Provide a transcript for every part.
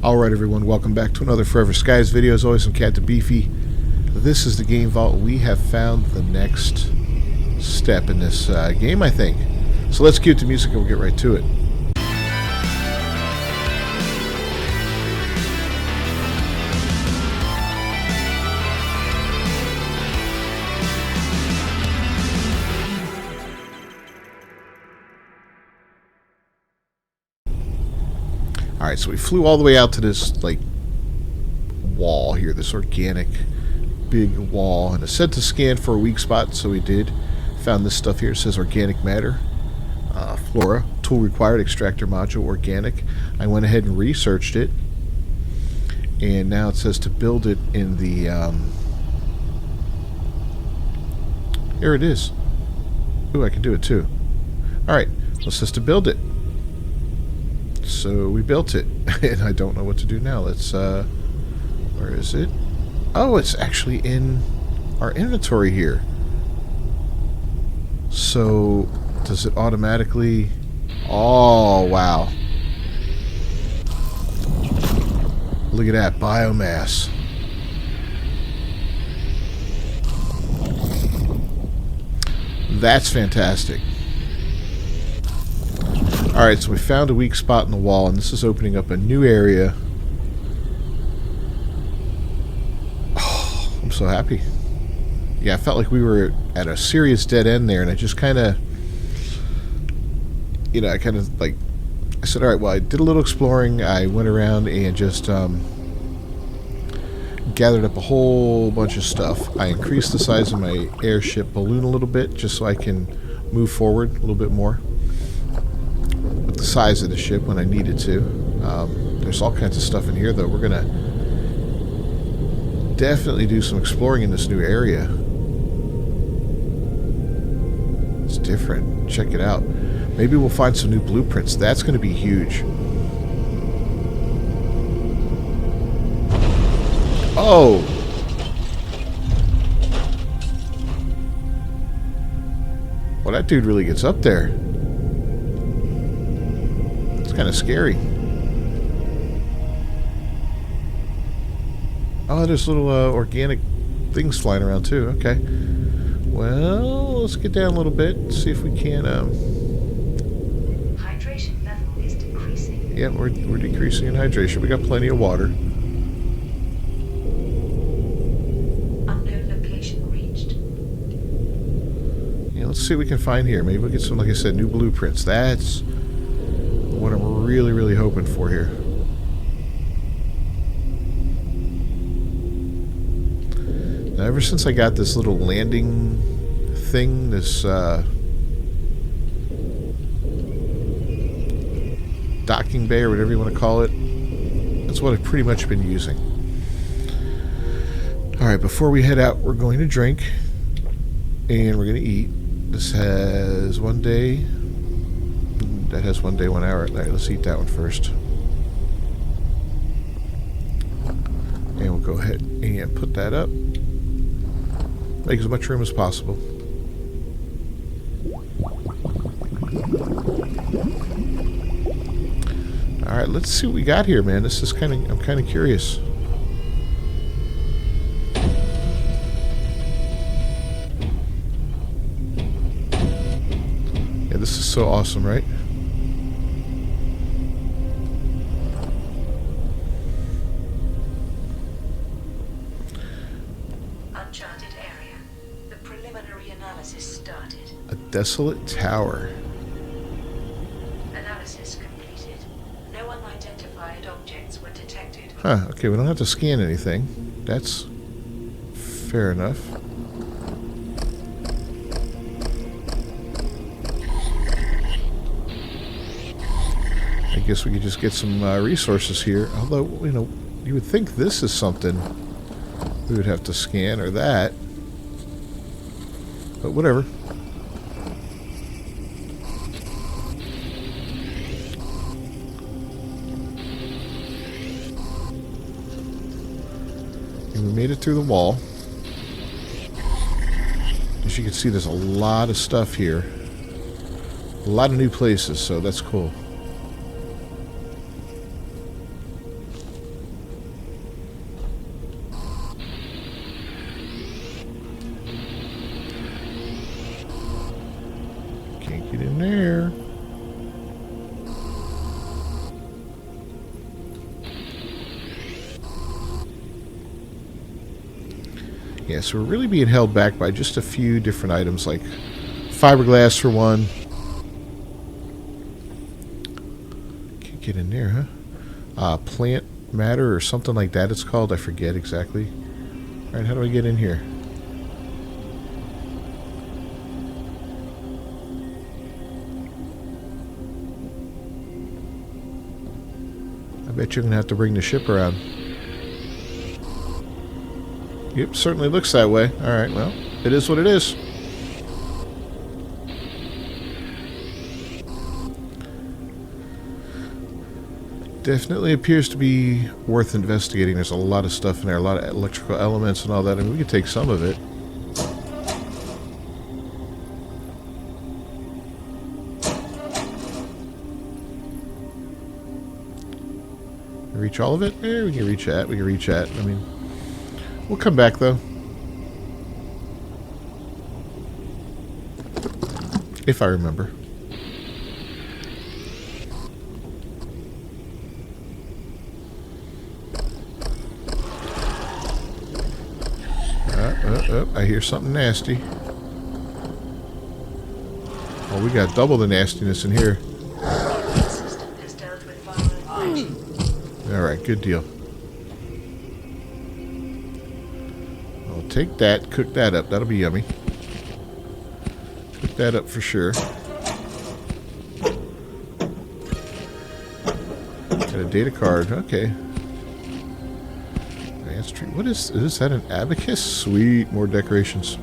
Alright everyone, welcome back to another Forever Skies video. As always, I'm Captain Beefy. This is the Game Vault. We have found the next step in this game, I think. So let's cue the music and we'll get right to it. Alright, so we flew all the way out to this, like, wall here, this organic big wall, and it said to scan for a weak spot, so we did. Found this stuff here. It says organic matter, flora, tool required, extractor module, organic. I went ahead and researched it, and now it says to build it in the, here it is. Ooh, I can do it too. Alright, well, it says to build it. So we built it, and I don't know what to do now. Let's, where is it? Oh, it's actually in our inventory here. So, does it automatically... Oh, wow. Look at that, biomass. That's fantastic. Alright, so we found a weak spot in the wall, and this is opening up a new area. Oh, I'm so happy. Yeah, I felt like we were at a serious dead end there, and I just kind of... You know, I kind of, like... I said, alright, well, I did a little exploring. I went around and just, gathered up a whole bunch of stuff. I increased the size of my airship balloon a little bit, just so I can move forward a little bit more. The size of the ship when I needed to. There's all kinds of stuff in here, though. We're gonna definitely do some exploring in this new area. It's different. Check it out. Maybe we'll find some new blueprints. That's going to be huge. Oh! Well, that dude really gets up there. Kind of scary. Oh, there's little organic things flying around too. Okay. Well, let's get down a little bit and see if we can. Hydration level is decreasing. Yeah, we're decreasing in hydration. We got plenty of water. Unknown location reached. Yeah, let's see what we can find here. Maybe we'll get some, like I said, new blueprints. That's what I'm really hoping for here. Now, ever since I got this little landing thing, this docking bay or whatever you want to call it, that's what I've pretty much been using. Alright, before we head out, we're going to drink and we're going to eat. This has 1 day. That has 1 day, 1 hour. All right, let's eat that one first. And we'll go ahead and put that up. Make as much room as possible. Alright, let's see what we got here, man. This is I'm kind of curious. Yeah, this is so awesome, right? Uncharted area. The preliminary analysis started. A desolate tower. Analysis completed. No unidentified objects were detected. Huh, okay, we don't have to scan anything. That's fair enough. I guess we could just get some resources here. Although, you know, you would think this is something we would have to scan, or that. But whatever. And we made it through the wall. As you can see, there's a lot of stuff here. A lot of new places, so that's cool. Yeah, so we're really being held back by just a few different items, like fiberglass for one. Can't get in there, huh? Plant matter or something like that it's called. I forget exactly. Alright, how do I get in here? I bet you're going to have to bring the ship around. Yep, certainly looks that way. Alright, well, it is what it is. Definitely appears to be worth investigating. There's a lot of stuff in there, a lot of electrical elements and all that. I mean, we could take some of it. Reach all of it? Yeah, we can reach that. We can reach that. I mean, we'll come back, though. If I remember. I hear something nasty. Oh, we got double the nastiness in here. Alright, good deal. I'll take that, cook that up. That'll be yummy. Cook that up for sure. Got a data card. Okay. What is that an abacus? Sweet, more decorations.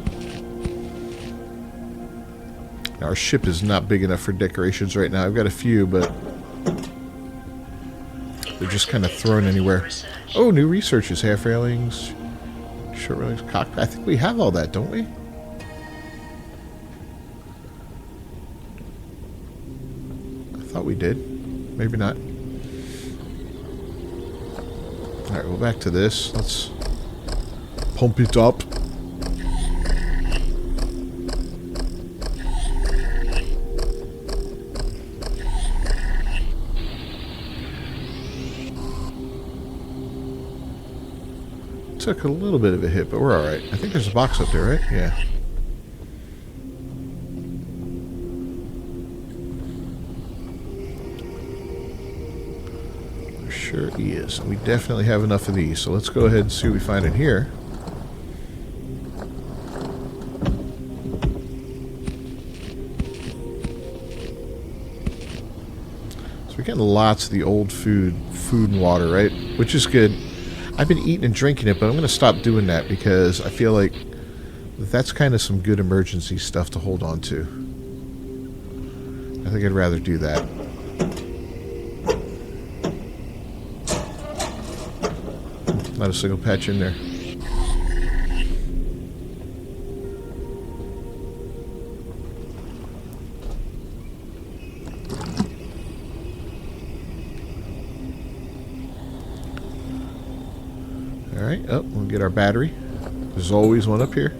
Our ship is not big enough for decorations right now. I've got a few, but they're just kind of thrown anywhere. Oh, new researches. Half railings, short railings, cockpit. I think we have all that, don't we? I thought we did. Maybe not. Alright, well, back to this. Let's pump it up. Took a little bit of a hit, but we're alright. I think there's a box up there, right? Yeah. There sure is. We definitely have enough of these, so let's go ahead and see what we find in here. So we're getting lots of the old food and water, right? Which is good. I've been eating and drinking it, but I'm going to stop doing that because I feel like that's kind of some good emergency stuff to hold on to. I think I'd rather do that. Not a single patch in there. Alright, oh, we'll get our battery. There's always one up here.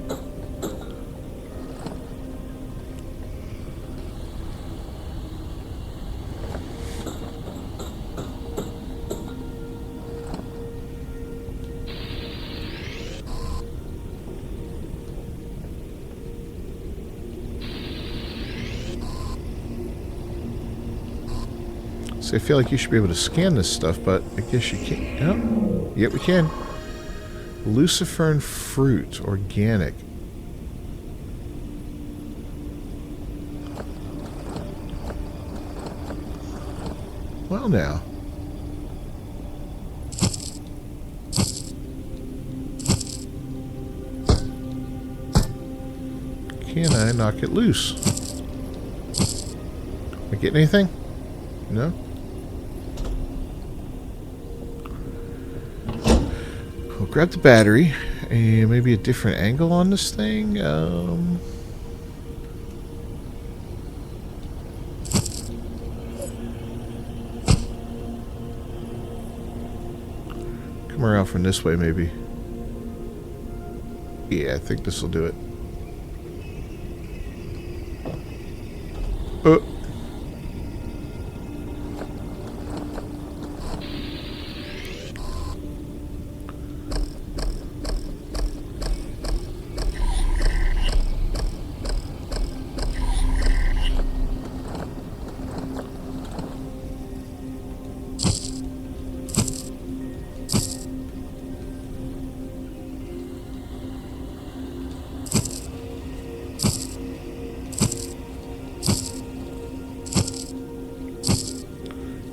So I feel like you should be able to scan this stuff, but I guess you can't. Oh, yep, we can. Lucifern fruit, organic. Well, now. Can I knock it loose? Am I getting anything? No? We'll grab the battery and maybe a different angle on this thing. Come around from this way, maybe. Yeah, I think this will do it. Oh.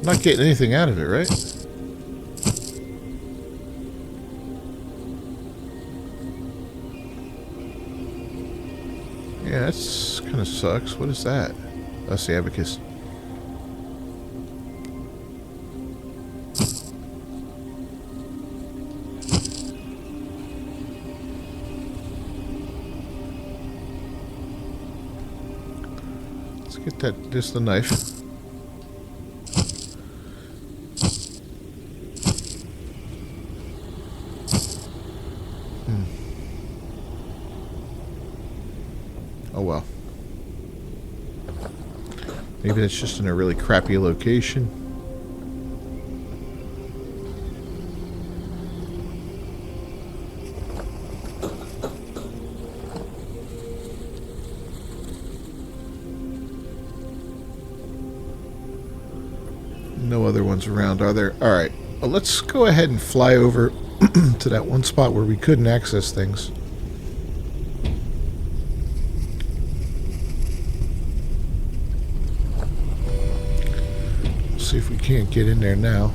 I'm not getting anything out of it, right? Yeah, that's kind of sucks. What is that? That's the abacus. Let's get that. Just the knife. Oh well. Maybe that's just in a really crappy location. No other ones around, are there? Alright. Well, let's go ahead and fly over to that one spot where we couldn't access things. See if we can't get in there now.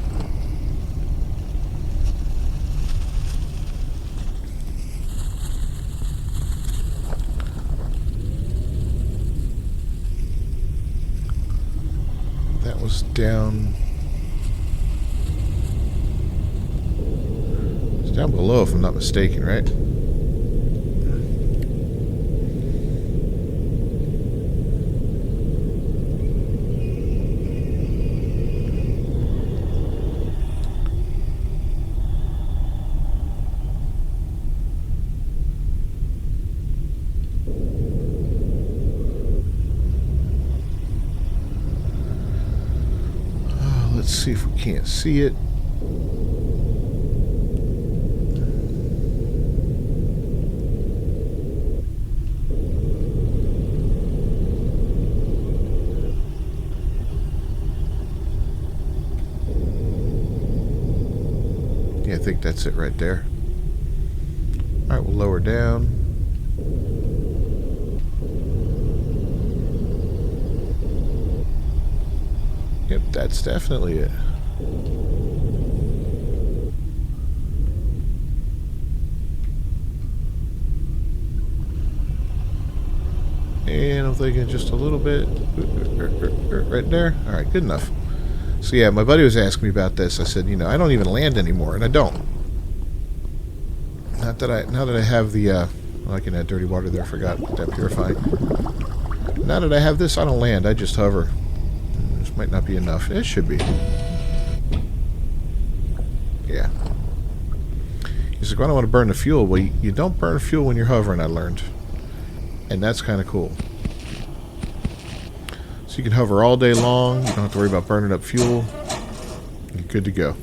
That was down. It's down below, if I'm not mistaken, right? Let's see if we can't see it. Yeah, I think that's it right there. Alright, we'll lower down. Yep, that's definitely it. And I'm thinking just a little bit. Right there. Alright, good enough. So yeah, my buddy was asking me about this. I said, you know, I don't even land anymore, and I don't. Now that I have the well, I can add dirty water there, I forgot that purifying. Now that I have this, I don't land, I just hover. This might not be enough. It should be. Yeah. He's like, well, I don't want to burn the fuel. Well, you don't burn fuel when you're hovering, I learned. And that's kind of cool. So you can hover all day long. You don't have to worry about burning up fuel. You're good to go.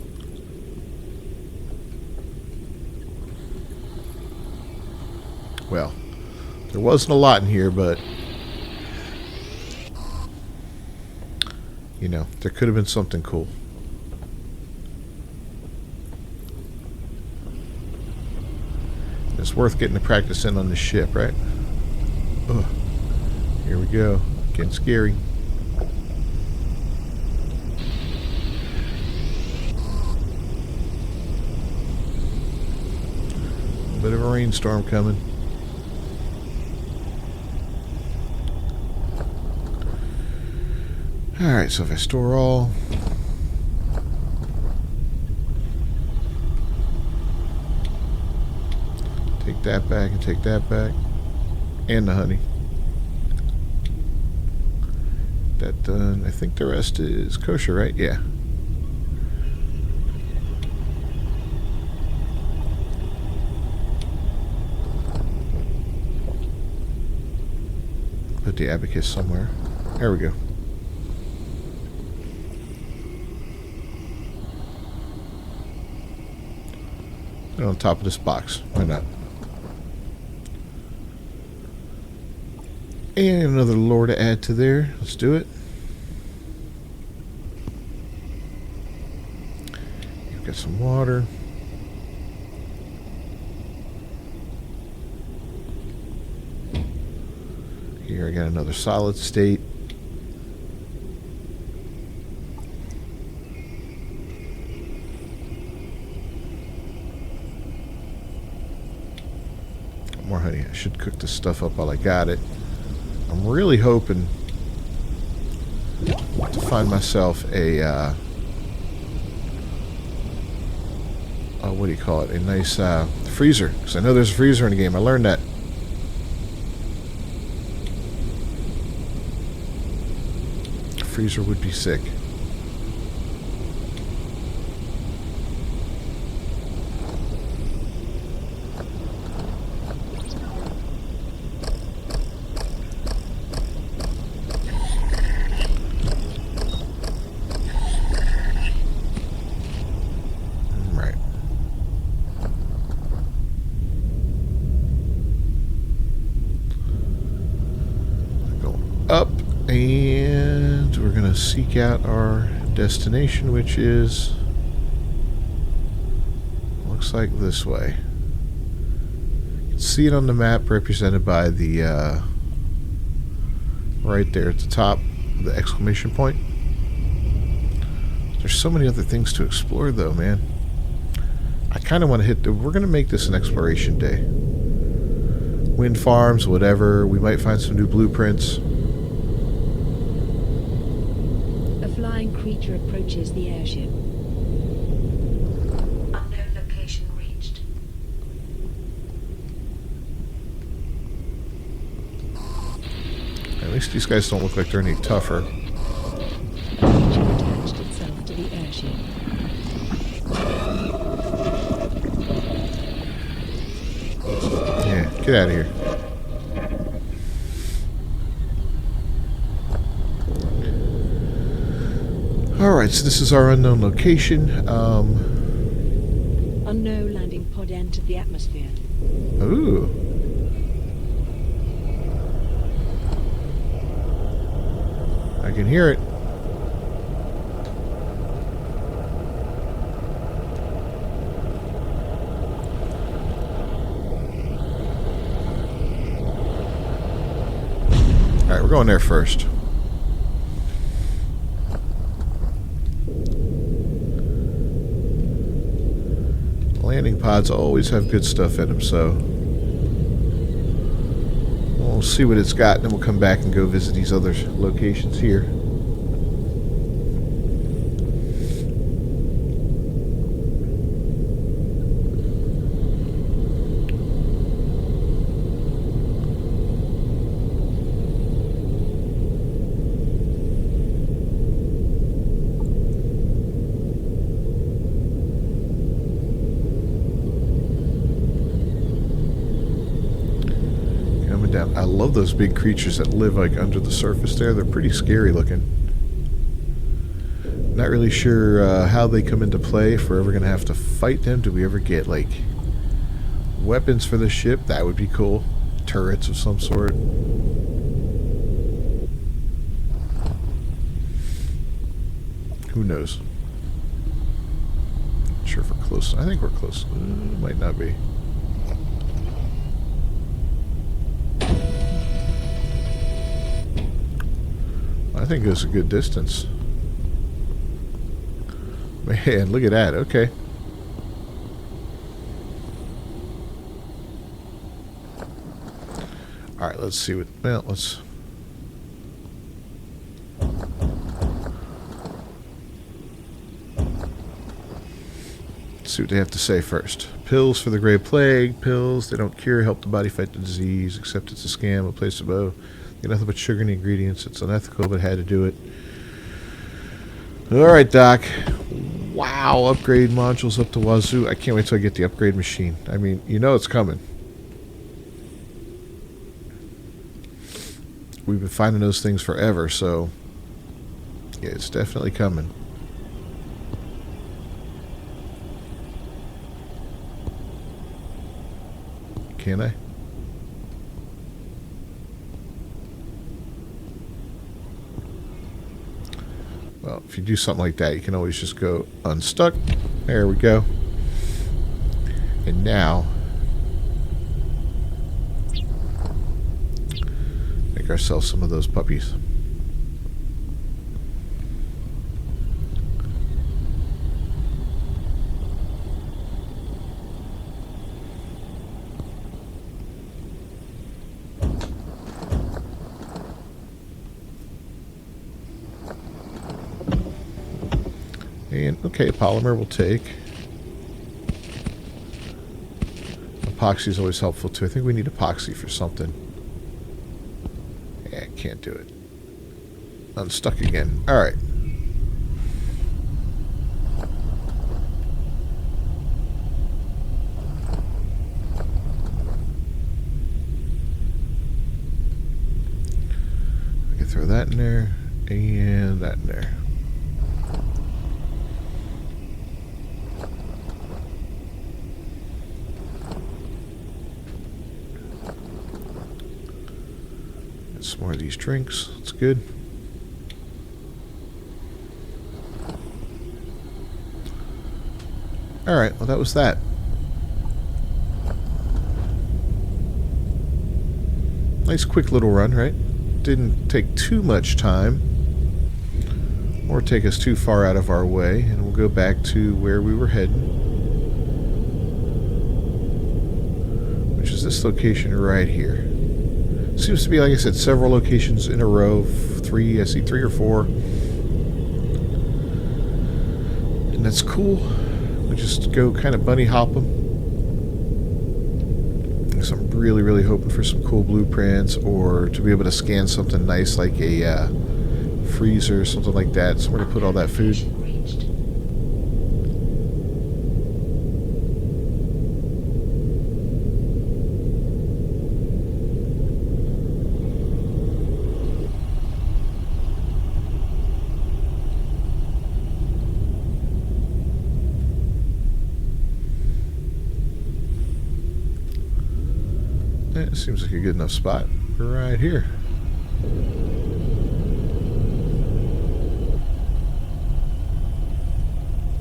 Well, there wasn't a lot in here, but you know, there could have been something cool. It's worth getting to practice in on this ship, right? Ugh. Here we go. Getting scary. A bit of a rainstorm coming. Alright, so if I store all, take that back and take that back, and the honey. That done. I think the rest is kosher, right? Yeah. Put the abacus somewhere. There we go. Put it on top of this box. Why not? And another lure to add to there. Let's do it. You've got some water. Here I got another solid state. more honey. I should cook this stuff up while I got it. I'm really hoping to find myself a what do you call it? A nice freezer, because I know there's a freezer in the game. I learned that. A freezer would be sick. Up, and we're going to seek out our destination, which is, looks like this way. You can see it on the map represented by the right there at the top, the exclamation point. There's so many other things to explore though, man. I kind of want to we're going to make this an exploration day. Wind farms, whatever. We might find some new blueprints. Flying creature approaches the airship. Unknown location reached. At least these guys don't look like they're any tougher. A creature attached itself to the airship. Yeah, get out of here. Alright, so this is our unknown location. Unknown landing pod entered the atmosphere. Ooh. I can hear it. Alright, we're going there first. Landing pods always have good stuff in them, so we'll see what it's got, and then we'll come back and go visit these other locations here. Down. I love those big creatures that live like under the surface there. They're pretty scary looking. Not really sure how they come into play, if we're ever going to have to fight them. Do we ever get like weapons for the ship? That would be cool. Turrets of some sort. Who knows? Not sure if we're close. I think we're close. Might not be. I think it was a good distance. Man, look at that. Okay. Alright, let's see what... Well, let's... see what they have to say first. Pills for the Gray Plague. Pills, they don't cure, help the body fight the disease, except it's a scam, a place to go. Get nothing but sugar in the ingredients. It's unethical, but had to do it. Alright, Doc. Wow, upgrade modules up to wazoo. I can't wait till I get the upgrade machine. I mean, you know it's coming. We've been finding those things forever, so... yeah, it's definitely coming. Can I? Well, if you do something like that, you can always just go unstuck. There we go. And now, make ourselves some of those puppies. And, okay, polymer will take. Epoxy is always helpful too. I think we need epoxy for something. Yeah, can't do it. Unstuck again. Alright. I can throw that in there and that in there. Some more of these drinks. That's good. Alright, well that was that. Nice quick little run, right? Didn't take too much time or take us too far out of our way, and we'll go back to where we were heading, which is this location right here. Seems to be, like I said, several locations in a row. Three, I see 3 or 4. And that's cool. We just go kind of bunny hop them. So I'm really, really hoping for some cool blueprints, or to be able to scan something nice like a freezer or something like that, somewhere to put all that food. That seems like a good enough spot right here.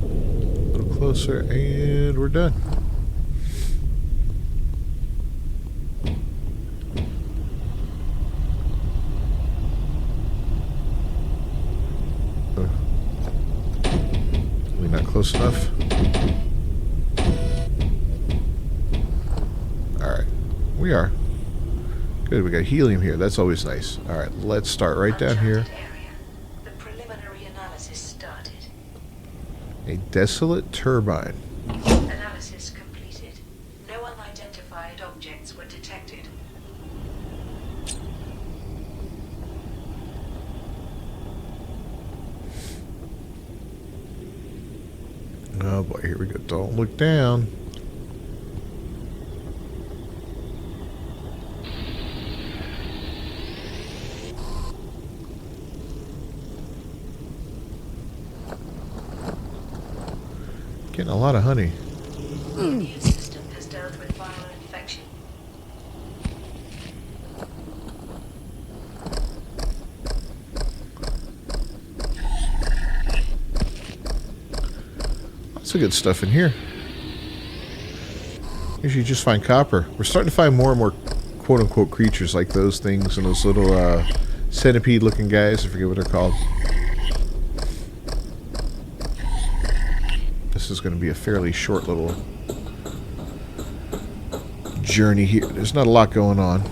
A little closer and we're done. We're not close enough. We are. Good, we got helium here. That's always nice. Alright, let's start right down here. The preliminary analysis started. A desolate turbine. Analysis completed. No unidentified objects were detected. Oh boy, here we go. Don't look down. Getting a lot of honey. The immune system has dealt with viral infection. Lots of good stuff in here. Usually you just find copper. We're starting to find more and more quote-unquote creatures like those things and those little centipede-looking guys. I forget what they're called. This is going to be a fairly short little journey here. There's not a lot going on.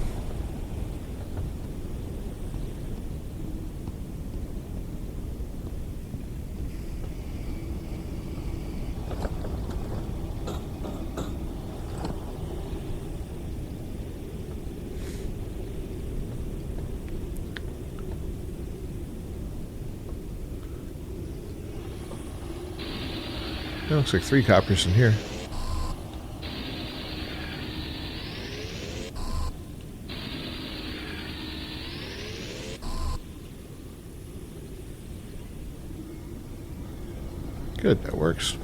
It looks like 3 coppers in here. Good, that works.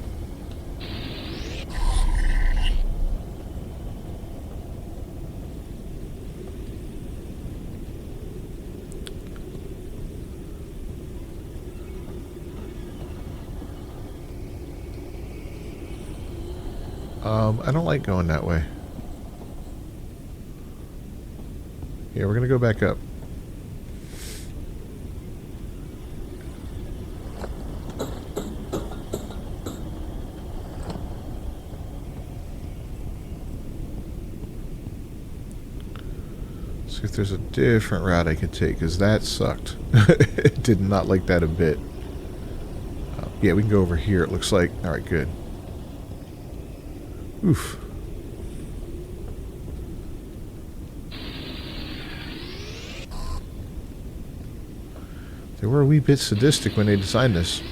I don't like going that way. Yeah, we're gonna go back up. See if there's a different route I could take, because that sucked. Did not like that a bit. Yeah, we can go over here, it looks like. Alright, good. Oof. They were a wee bit sadistic when they designed this.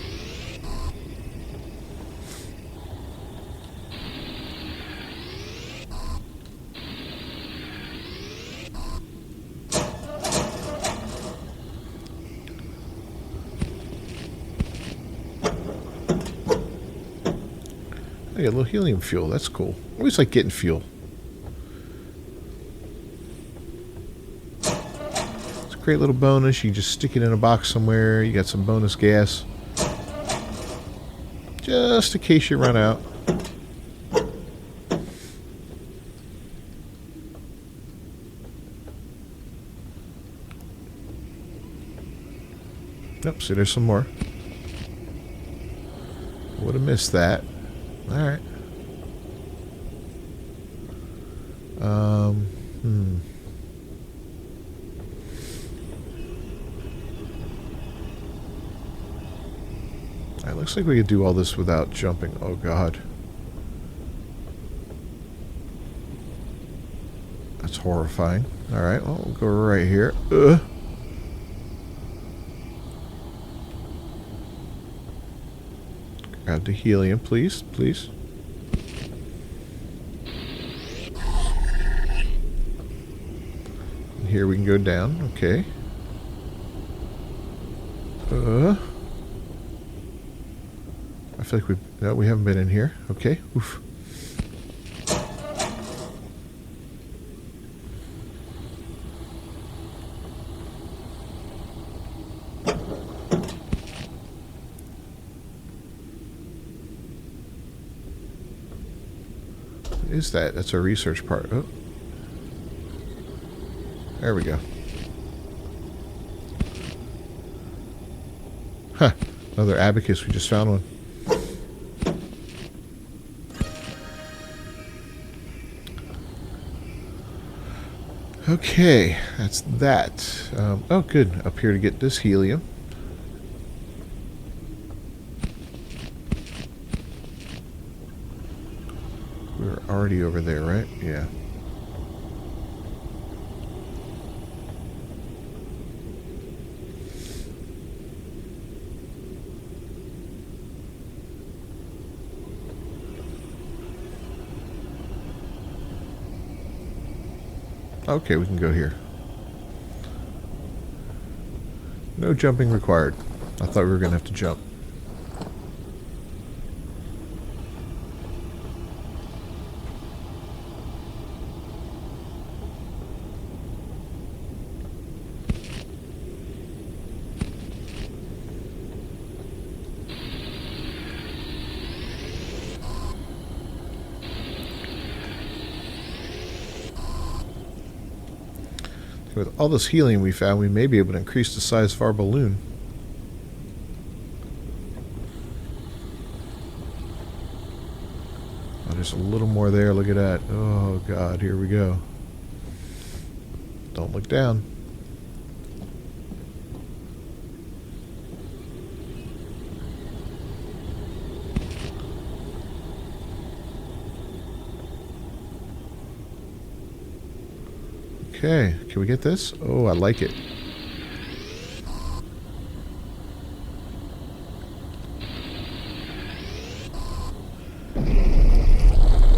I got a little helium fuel. That's cool. I always like getting fuel. It's a great little bonus. You can just stick it in a box somewhere. You got some bonus gas. Just in case you run out. Nope, see there's some more. Would have missed that. Alright. Alright, looks like we could do all this without jumping. Oh god. That's horrifying. Alright, well, we'll go right here. Grab the helium, please, please. And here we can go down, okay. I feel like we haven't been in here. Okay, oof. What is that? That's a research part. Oh. There we go. Huh. Another abacus. We just found one. Okay. That's that. Oh, good. Up here to get this helium. We were already over there, right? Yeah. Okay, we can go here. No jumping required. I thought we were going to have to jump. With all this helium we found, we may be able to increase the size of our balloon. Oh, there's a little more there. Look at that. Oh, God. Here we go. Don't look down. Okay, can we get this? Oh, I like it.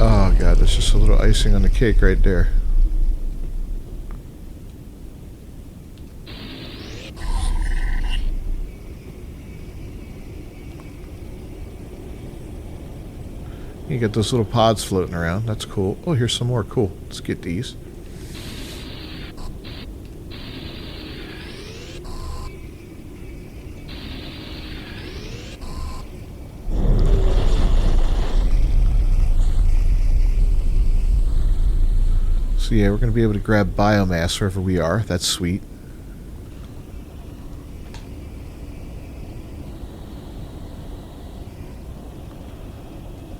Oh god, that's just a little icing on the cake right there. You get those little pods floating around. That's cool. Oh, here's some more. Cool. Let's get these. So yeah, we're going to be able to grab biomass wherever we are. That's sweet.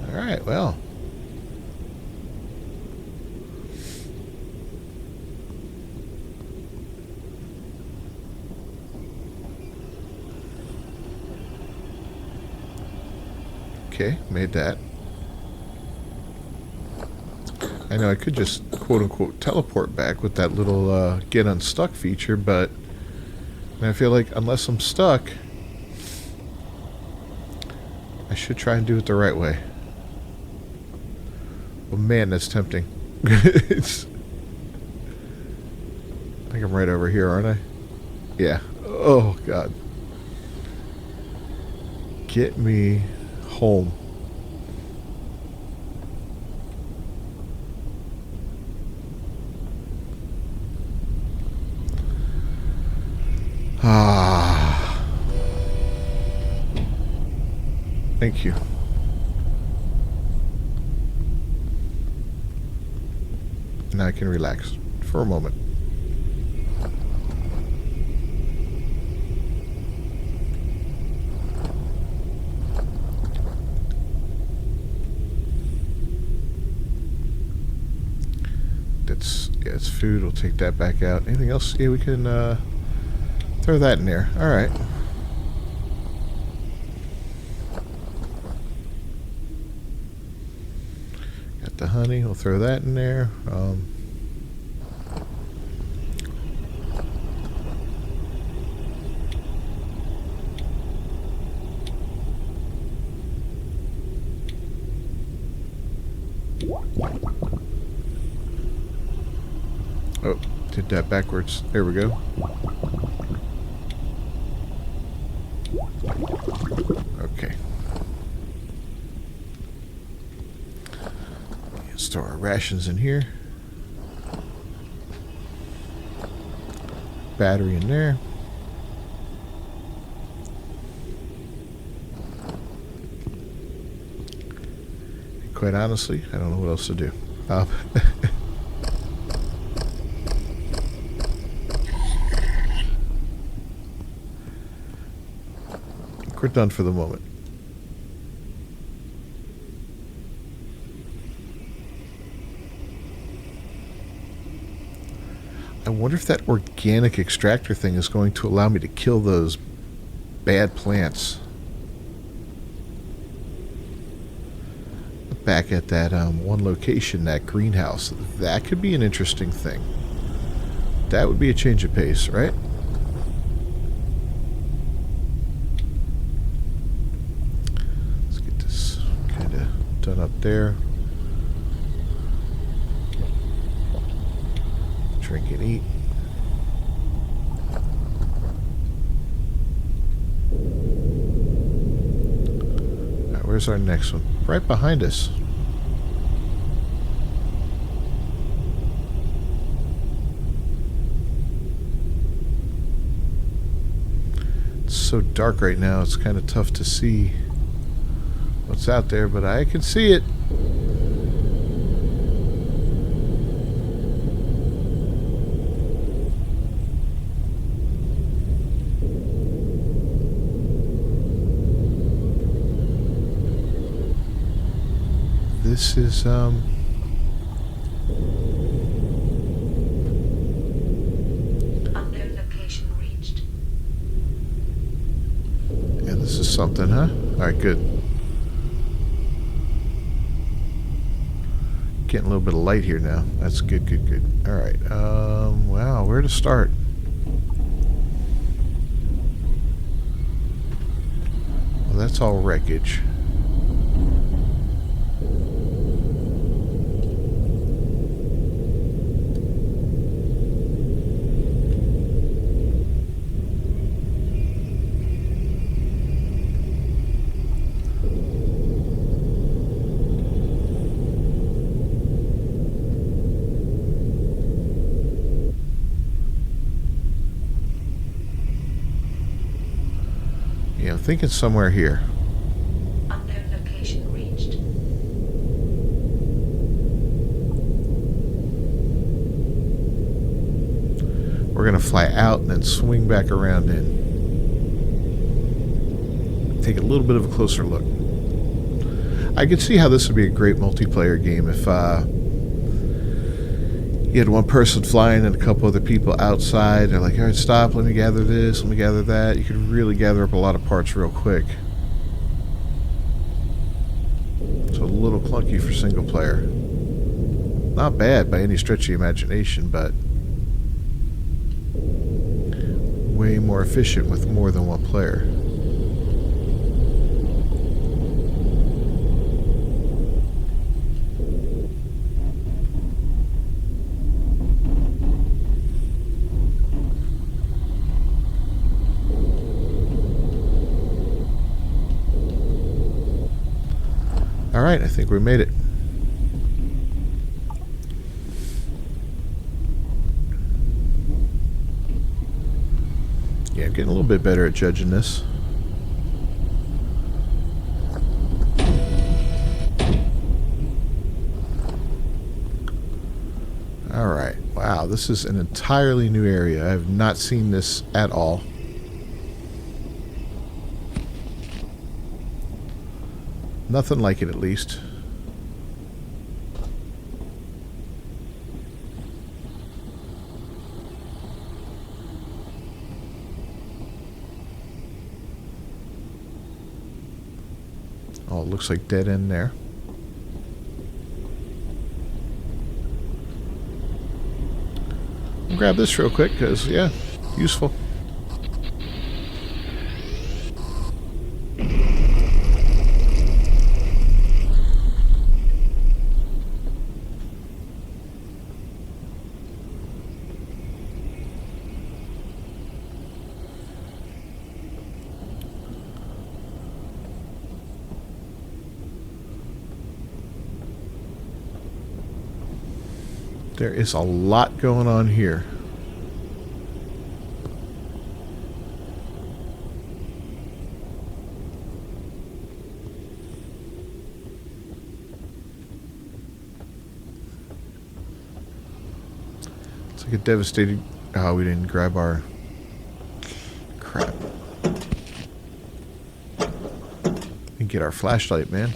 Alright, well. Okay, made that. I know I could just quote-unquote teleport back with that little get unstuck feature, but I feel like unless I'm stuck, I should try and do it the right way. Oh man, that's tempting. I think I'm right over here, aren't I? Yeah. Oh god. Get me home. Ah. Thank you. Now I can relax for a moment. Yeah, it's food. We'll take that back out. Anything else? Yeah, we can throw that in there. All right. Got the honey. We'll throw that in there. Oh, did that backwards. There we go. Okay. Let's throw our rations in here. Battery in there. And quite honestly, I don't know what else to do. We're done for the moment. I wonder if that organic extractor thing is going to allow me to kill those bad plants. Back at that one location, that greenhouse. That could be an interesting thing. That would be a change of pace, right? Done up there. Drink and eat. Alright, where's our next one? Right behind us. It's so dark right now, it's kind of tough to see what's out there, but I can see it. This is Unknown location reached. yeah, this is something, huh? Alright, good. Getting a little bit of light here now. That's good, good, good. Alright, wow, where to start? Well, that's all wreckage. Yeah, I'm thinking somewhere here. Unknown location reached. We're going to fly out and then swing back around in. Take a little bit of a closer look. I could see how this would be a great multiplayer game if you had one person flying and a couple other people outside. They're like, alright, stop, let me gather this, let me gather that. You could really gather up a lot of parts real quick. little clunky for single player. Not bad by any stretch of the imagination, but way more efficient with more than one player. Alright, I think we made it. Yeah, I'm getting a little bit better at judging this. Alright, wow, this is an entirely new area. I have not seen this at all. Nothing like it, at least. Oh, it looks like dead end there. I'll grab this real quick, because, yeah, useful. There is a lot going on here. It's like a devastating... Oh, we didn't grab our... Crap. And get our flashlight, man.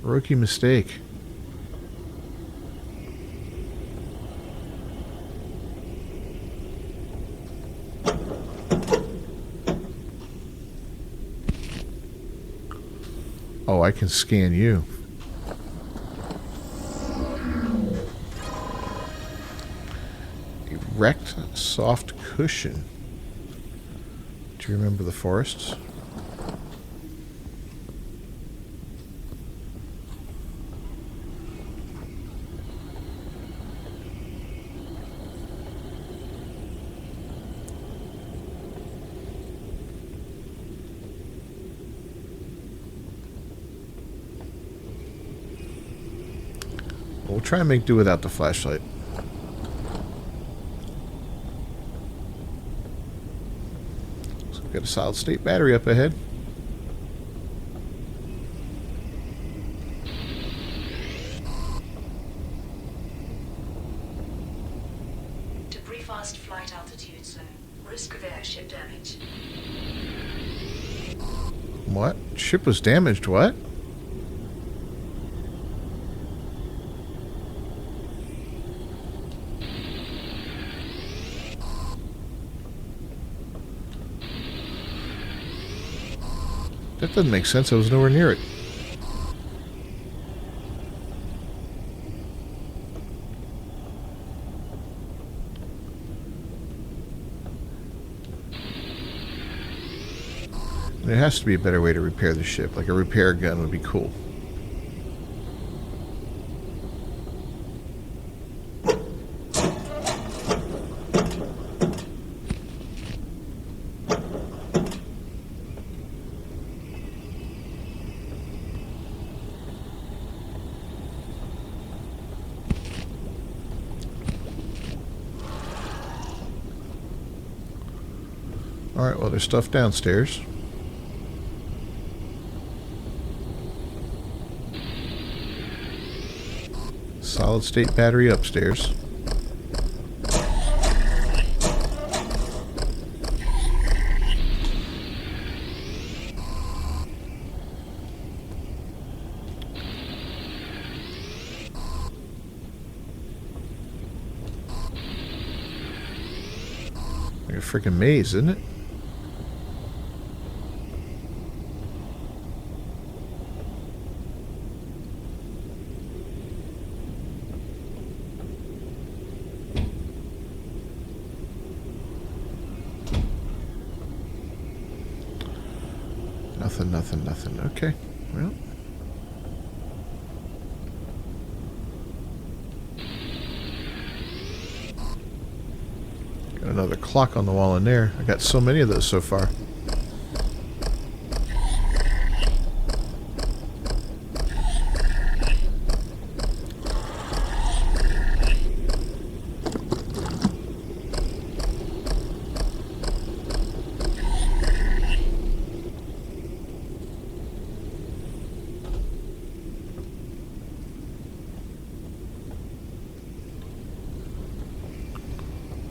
Rookie mistake. Oh, I can scan you. Erect soft cushion. Do you remember the forests? We'll try and make do without the flashlight. So we've got a solid state battery up ahead. Debris fast flight altitude zone. Risk of airship damage. What? Ship was damaged, what? That doesn't make sense. I was nowhere near it. And there has to be a better way to repair the ship. Like a repair gun would be cool. Alright, well, there's stuff downstairs. Solid state battery upstairs. Like a freaking maze, isn't it? Nothing, nothing, nothing. Okay. Well. Got another clock on the wall in there. I got so many of those so far.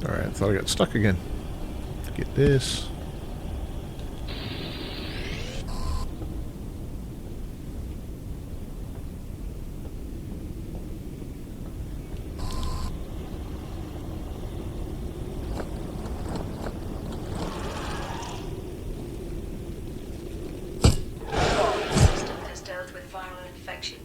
Alright, I thought I got stuck again. Get this. System has dealt with viral infection.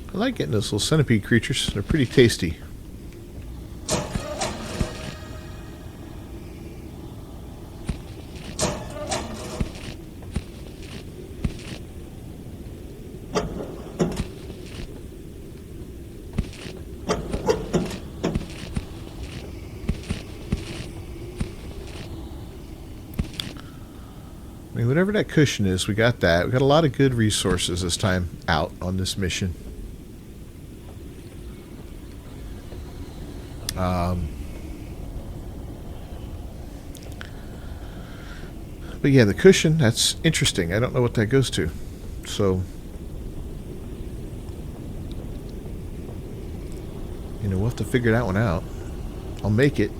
I like getting those little centipede creatures. They're pretty tasty. I mean, whatever that cushion is, we got that. We got a lot of good resources this time out on this mission. But yeah, the cushion, that's interesting. I don't know what that goes to. So, you know, we'll have to figure that one out. I'll make it.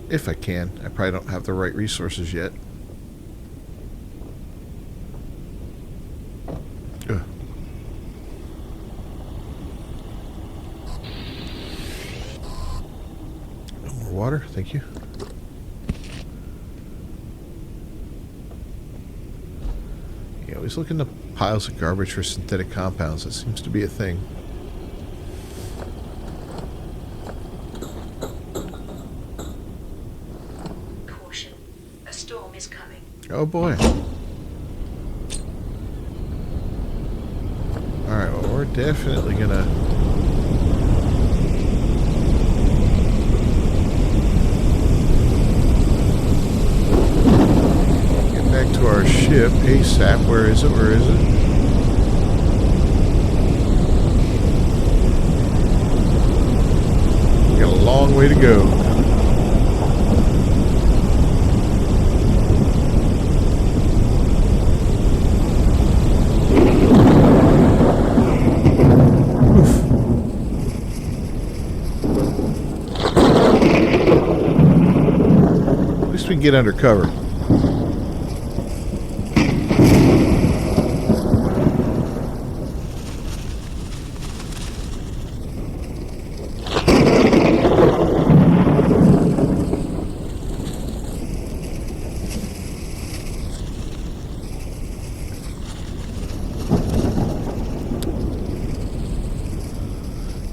If I can. I probably don't have the right resources yet. Ugh. No more water, thank you. Yeah, always looking at piles of garbage for synthetic compounds. That seems to be a thing. Caution. A storm is coming. Oh boy. Alright, well, we're definitely gonna get back to our ship ASAP. Where is it? Where is it? We got a long way to go. At least we can get under cover.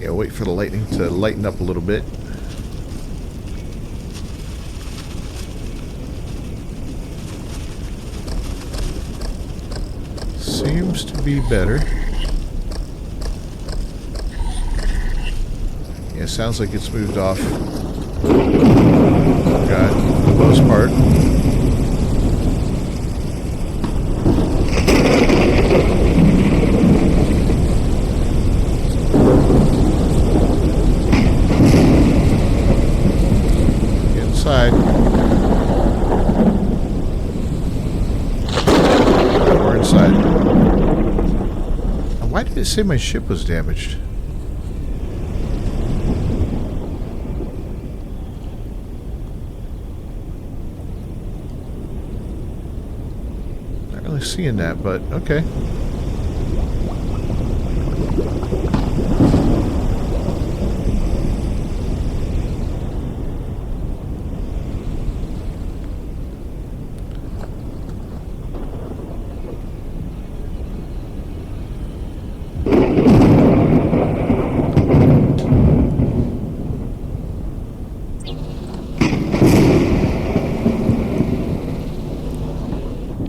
Yeah, wait for the lightning to lighten up a little bit. Seems to be better. Yeah, sounds like it's moved off. God, for the most part. Get inside. We're inside. Why did it say my ship was damaged? Not really seeing that, but okay.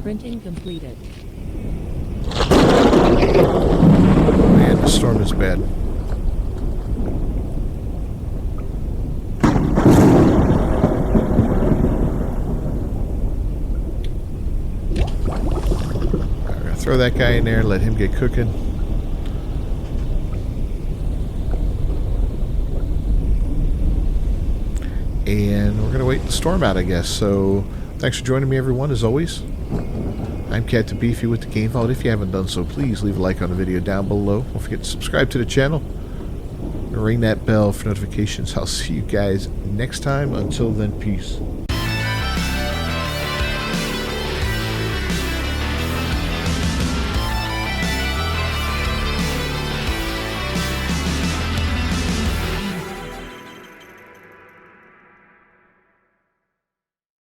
Printing completed. Man, the storm is bad. We're gonna throw that guy in there, let him get cooking. And we're gonna wait the storm out, I guess. So thanks for joining me, everyone, as always. I'm Captain Beefy with the Game Vault. If you haven't done so, please leave a like on the video down below. Don't forget to subscribe to the channel and ring that bell for notifications. I'll see you guys next time. Until then, peace.